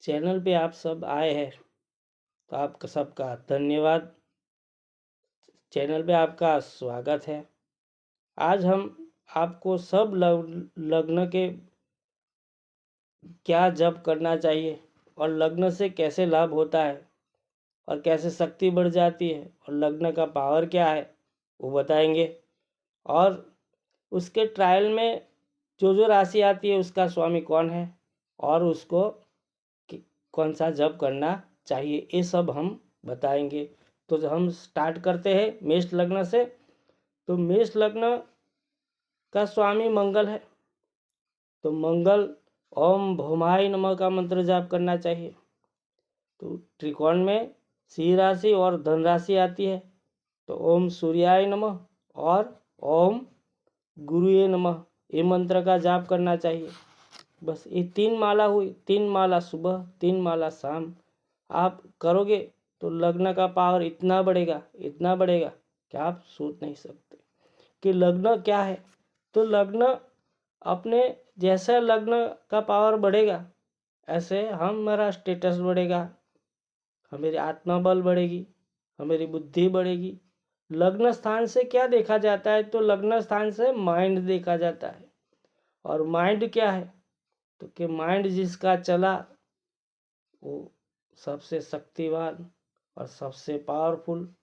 Channel पे आप सब आए हैं तो आपका सबका धन्यवाद। चैनल पे आपका स्वागत है। आज हम आपको सब लग्न के क्या जप करना चाहिए और लग्न से कैसे लाभ होता है और कैसे शक्ति बढ़ जाती है और लग्न का पावर क्या है वो बताएंगे। और उसके ट्रायल में जो जो राशि आती है उसका स्वामी कौन है और उसको कौन सा जप करना चाहिए, ये सब हम बताएंगे। तो हम स्टार्ट करते हैं मेष लग्न से। तो मेष लग्न का स्वामी मंगल है, तो मंगल ओम भौमाय नमः का मंत्र जाप करना चाहिए। तो त्रिकोण में सिंह राशि और धन राशि आती है, तो ओम सूर्याय नमः और ओम गुरुए नमः ये मंत्र का जाप करना चाहिए। बस ये 3 माला हुई, 3 माला सुबह 3 माला शाम आप करोगे तो लग्न का पावर इतना बढ़ेगा कि आप सोच नहीं सकते कि लग्न क्या है। तो लग्न अपने जैसा लग्न का पावर बढ़ेगा ऐसे हमारा स्टेटस बढ़ेगा, हमारी आत्मा बल बढ़ेगी, हमारी बुद्धि बढ़ेगी। लग्न स्थान से क्या देखा जाता है, तो लग्न स्थान से माइंड देखा जाता है। और माइंड क्या है, तो कि माइंड जिसका चला वो सबसे शक्तिवान और सबसे पावरफुल।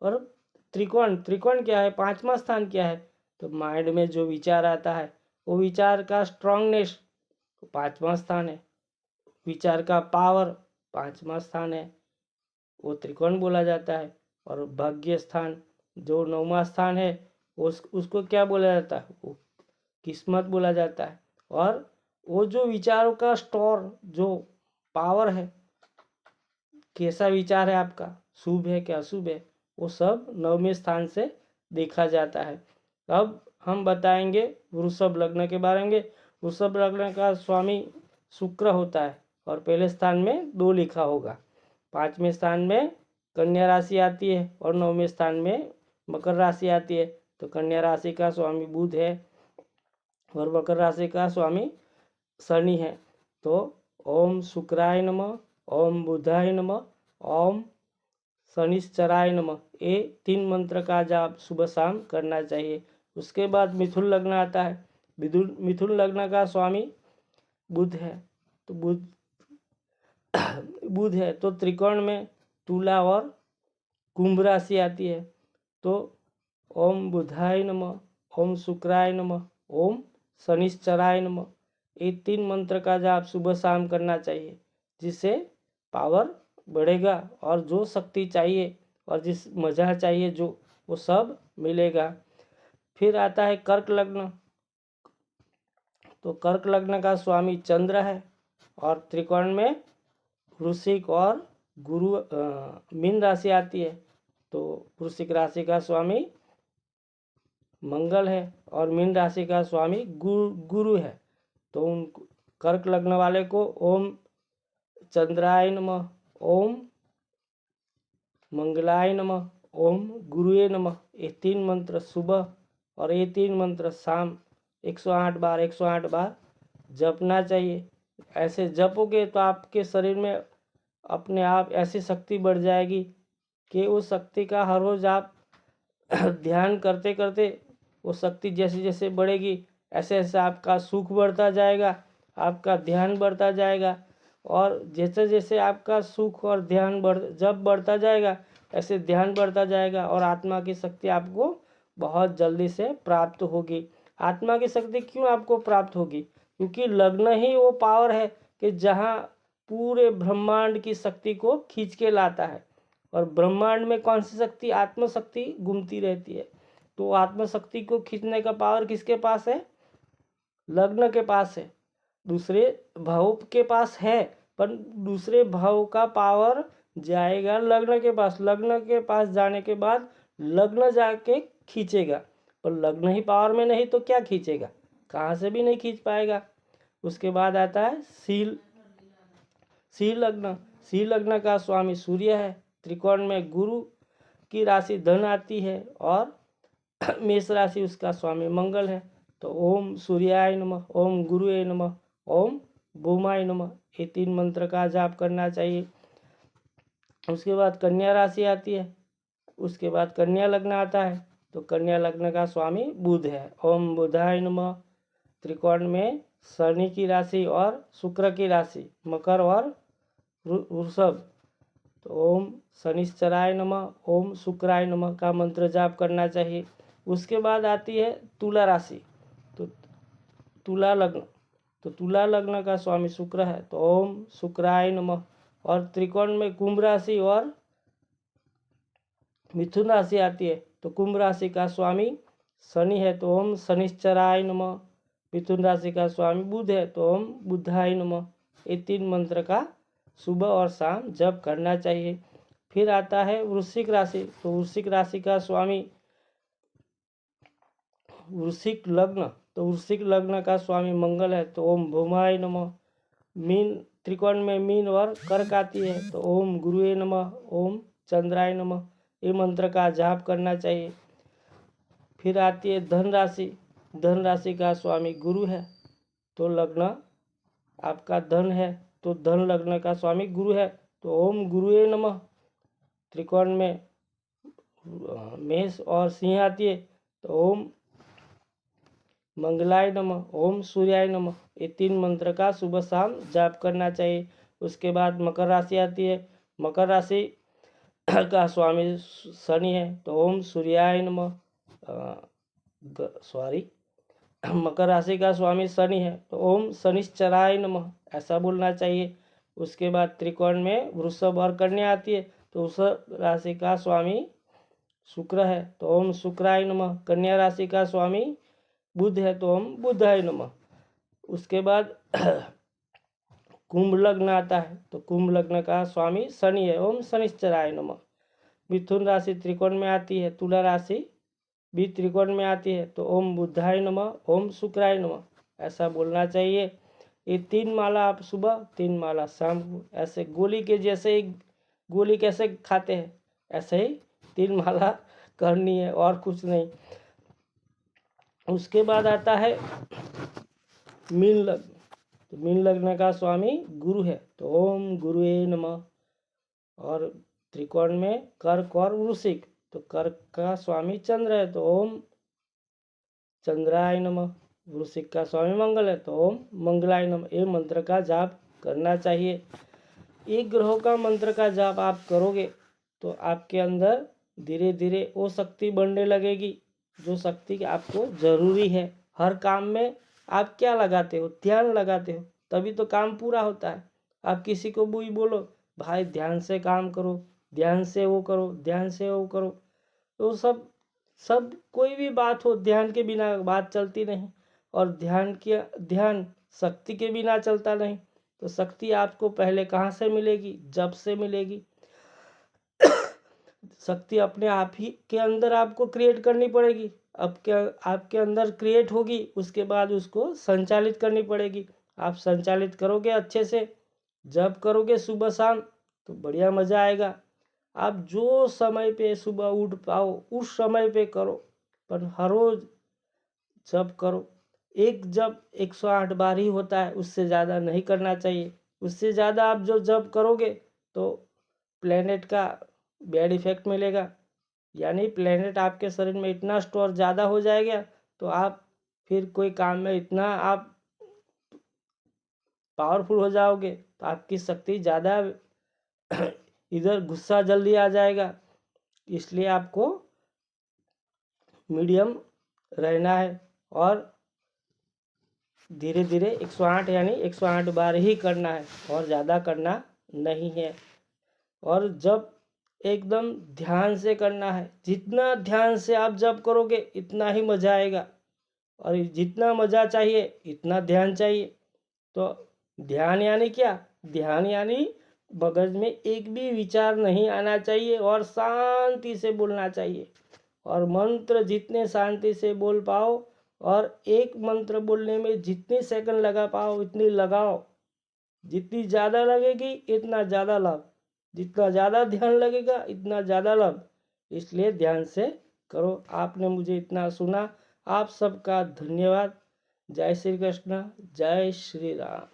और त्रिकोण क्या है, 5वां स्थान क्या है, तो माइंड में जो विचार आता है वो विचार का स्ट्रांगनेस 5वां स्थान है, विचार का पावर 5वां स्थान है, वो त्रिकोण बोला जाता है। और भाग्य स्थान जो 9वां स्थान है उसको क्या बोला जाता है, वो किस्मत बोला जाता है। और वो जो विचारों का स्टोर जो पावर है, कैसा विचार है आपका, शुभ है क्या अशुभ है, वो सब 9वें स्थान से देखा जाता है। अब हम बताएंगे वृषभ लग्न के बारे में। वृषभ लग्न का स्वामी शुक्र होता है और पहले स्थान में 2 लिखा होगा। 5वें स्थान में कन्या राशि आती है और 9वें स्थान में मकर राशि आती है। तो कन्या राशि का स्वामी बुध है और मकर राशि का स्वामी शनि है। तो ओम शुक्राय नमः, ओम बुधाय नमः, ओम शनिश्चराय नमः ये 3 मंत्र का जाप सुबह शाम करना चाहिए। उसके बाद मिथुन लग्न आता है। मिथुन लग्न का स्वामी बुध है। तो बुध है तो त्रिकोण में तुला और कुंभ राशि आती है। तो ओम बुधाय नमः, ओम शुक्राय नमः, ओम शनिश्चराय नमः ये 3 मंत्र का जाप सुबह शाम करना चाहिए, जिससे पावर बढ़ेगा और जो शक्ति चाहिए और जिस मजा चाहिए जो वो सब मिलेगा। फिर आता है कर्क लग्न। तो कर्क लग्न का स्वामी चंद्र है और त्रिकोण में वृश्चिक और गुरु मीन राशि आती है। तो वृश्चिक राशि का स्वामी मंगल है और मीन राशि का स्वामी गुरु है। तो उन कर्क लग्न वाले को ओम चंद्राय नमः, ओम मंगलाय नमः, ओम गुरुए नमः ये 3 मंत्र सुबह और ये 3 मंत्र शाम 108 बार जपना चाहिए। ऐसे जपोगे तो आपके शरीर में अपने आप ऐसी शक्ति बढ़ जाएगी कि उस शक्ति का हर रोज़ आप ध्यान करते करते वो शक्ति जैसे जैसे बढ़ेगी ऐसे ऐसे आपका सुख बढ़ता जाएगा, आपका ध्यान बढ़ता जाएगा। और जैसे जैसे आपका सुख और ध्यान जब बढ़ता जाएगा ऐसे ध्यान बढ़ता जाएगा और आत्मा की शक्ति आपको बहुत जल्दी से प्राप्त होगी। आत्मा की शक्ति क्यों आपको प्राप्त होगी, क्योंकि लग्न ही वो पावर है कि जहाँ पूरे ब्रह्मांड की शक्ति को खींच के लाता है। और ब्रह्मांड में कौन सी शक्ति, आत्मशक्ति घूमती रहती है। तो आत्मशक्ति को खींचने का पावर किसके पास है, लग्न के पास है। दूसरे भाव के पास है पर दूसरे भाव का पावर जाएगा लग्न के पास। लग्न के पास जाने के बाद लग्न जाके खींचेगा, पर लग्न ही पावर में नहीं तो क्या खींचेगा, कहाँ से भी नहीं खींच पाएगा। उसके बाद आता है सिंह लग्न। सिंह लग्न का स्वामी सूर्य है। त्रिकोण में गुरु की राशि धन आती है और मेष राशि उसका स्वामी मंगल है। तो ओम सूर्याय नमः, ओम गुरुए नमः, ओम भूमाय नमः, ये 3 मंत्र का जाप करना चाहिए। उसके बाद कन्या राशि आती है, उसके बाद कन्या लग्न आता है। तो कन्या लग्न का स्वामी बुध है। ओम बुधाय नमः। त्रिकोण में शनि की राशि और शुक्र की राशि मकर और वृषभ। तो ओम शनिश्चराय नमः, ओम शुक्राय नमः का मंत्र जाप करना चाहिए। उसके बाद आती है तुला राशि। तो तुला लग्न, तो तुला लग्न का स्वामी शुक्र है। तो ओम शुक्राय नमः। और त्रिकोण में कुंभ राशि और मिथुन राशि आती है। तो कुंभ राशि का स्वामी शनि है। तो ओम शनिश्चराय नमः। मिथुन राशि का स्वामी बुध है। तो ओम बुधाय नमः। ये 3 मंत्र का सुबह और शाम जप करना चाहिए। फिर आता है वृश्चिक राशि। तो वृश्चिक राशि का स्वामी वृश्चिक लग्न, तो वृश्चिक लग्न का स्वामी मंगल है। तो ओम भूमाय नमः। मीन, त्रिकोण में मीन और कर्क आती है। तो ओम गुरुए नमः, ओम चंद्राय नमः, ये मंत्र का जाप करना चाहिए। फिर आती है धन राशि। धन राशि का स्वामी गुरु है। तो लग्न आपका धन है, तो धन लग्न का स्वामी गुरु है। तो ओम गुरुए नमः। त्रिकोण में मेष और सिंह आती है। तो ओम मंगलाय नमः, ओम सूर्याय नमः, ये 3 मंत्र का सुबह शाम जाप करना चाहिए। उसके बाद मकर राशि आती है। मकर राशि का स्वामी शनि है। तो ओम सूर्याय नमः, मकर राशि का स्वामी शनि है। तो ओम शनिश्चराय नमः, ऐसा बोलना चाहिए। उसके बाद त्रिकोण में वृषभ और कन्या आती है। तो वृषभ राशि का स्वामी शुक्र है। तो ओम शुक्राय नमः। कन्या राशि का स्वामी बुध है। तो ओम बुधाय नमः। उसके बाद कुंभ लग्न आता है। तो कुंभ लग्न का स्वामी शनि है। ओम शनिश्चराय नमः। मिथुन राशि त्रिकोण में आती है। तुला राशि भी त्रिकोण में आती है। तो ओम बुधाय नमः, ओम शुक्राय नमः, ऐसा बोलना चाहिए। ये 3 माला आप सुबह, 3 माला शाम को, ऐसे गोली के जैसे एक गोली कैसे खाते हैं ऐसे ही 3 माला करनी है और कुछ नहीं। उसके बाद आता है मीन लग्न। तो मीन लग्न का स्वामी गुरु है। तो ओम गुरुए नमः। और त्रिकोण में कर्क और वृश्चिक। तो कर्क का स्वामी चंद्र है। तो ओम चंद्राय नमः। वृश्चिक का स्वामी मंगल है। तो ओम मंगलाय नमः, ये मंत्र का जाप करना चाहिए। एक ग्रहों का मंत्र का जाप आप करोगे तो आपके अंदर धीरे धीरे वो शक्ति बढ़ने लगेगी, जो शक्ति आपको जरूरी है। हर काम में आप क्या लगाते हो? ध्यान लगाते हो, तभी तो काम पूरा होता है। आप किसी को भी बोलो भाई ध्यान से काम करो, ध्यान से वो करो, ध्यान से वो करो, तो सब कोई भी बात हो ध्यान के बिना बात चलती नहीं। और ध्यान शक्ति के बिना चलता नहीं। तो शक्ति आपको पहले कहाँ से मिलेगी? जब से मिलेगी। शक्ति अपने आप ही के अंदर आपको क्रिएट करनी पड़ेगी। आपके अंदर क्रिएट होगी, उसके बाद उसको संचालित करनी पड़ेगी। आप संचालित करोगे अच्छे से, जब करोगे सुबह शाम, तो बढ़िया मज़ा आएगा। आप जो समय पे सुबह उठ पाओ उस समय पे करो, पर हर रोज जब करो। जब 108 बार ही होता है, उससे ज़्यादा नहीं करना चाहिए। उससे ज़्यादा आप जो जब करोगे तो प्लेनेट का बैड इफेक्ट मिलेगा, यानी प्लेनेट आपके शरीर में इतना स्टोर ज़्यादा हो जाएगा, तो आप फिर कोई काम में इतना आप पावरफुल हो जाओगे, तो आपकी शक्ति ज़्यादा इधर गुस्सा जल्दी आ जाएगा। इसलिए आपको मीडियम रहना है और धीरे धीरे 108 यानी 108 बार ही करना है और ज़्यादा करना नहीं है। और जब एकदम ध्यान से करना है। जितना ध्यान से आप जब करोगे इतना ही मज़ा आएगा, और जितना मज़ा चाहिए इतना ध्यान चाहिए। तो ध्यान यानी क्या? ध्यान यानी मगज में एक भी विचार नहीं आना चाहिए और शांति से बोलना चाहिए। और मंत्र जितने शांति से बोल पाओ और एक मंत्र बोलने में जितनी सेकंड लगा पाओ उतनी लगाओ। जितनी ज़्यादा लगेगी इतना ज़्यादा लाभ, जितना ज़्यादा ध्यान लगेगा इतना ज़्यादा लाभ। इसलिए ध्यान से करो। आपने मुझे इतना सुना, आप सबका धन्यवाद। जय श्री कृष्ण, जय श्री राम।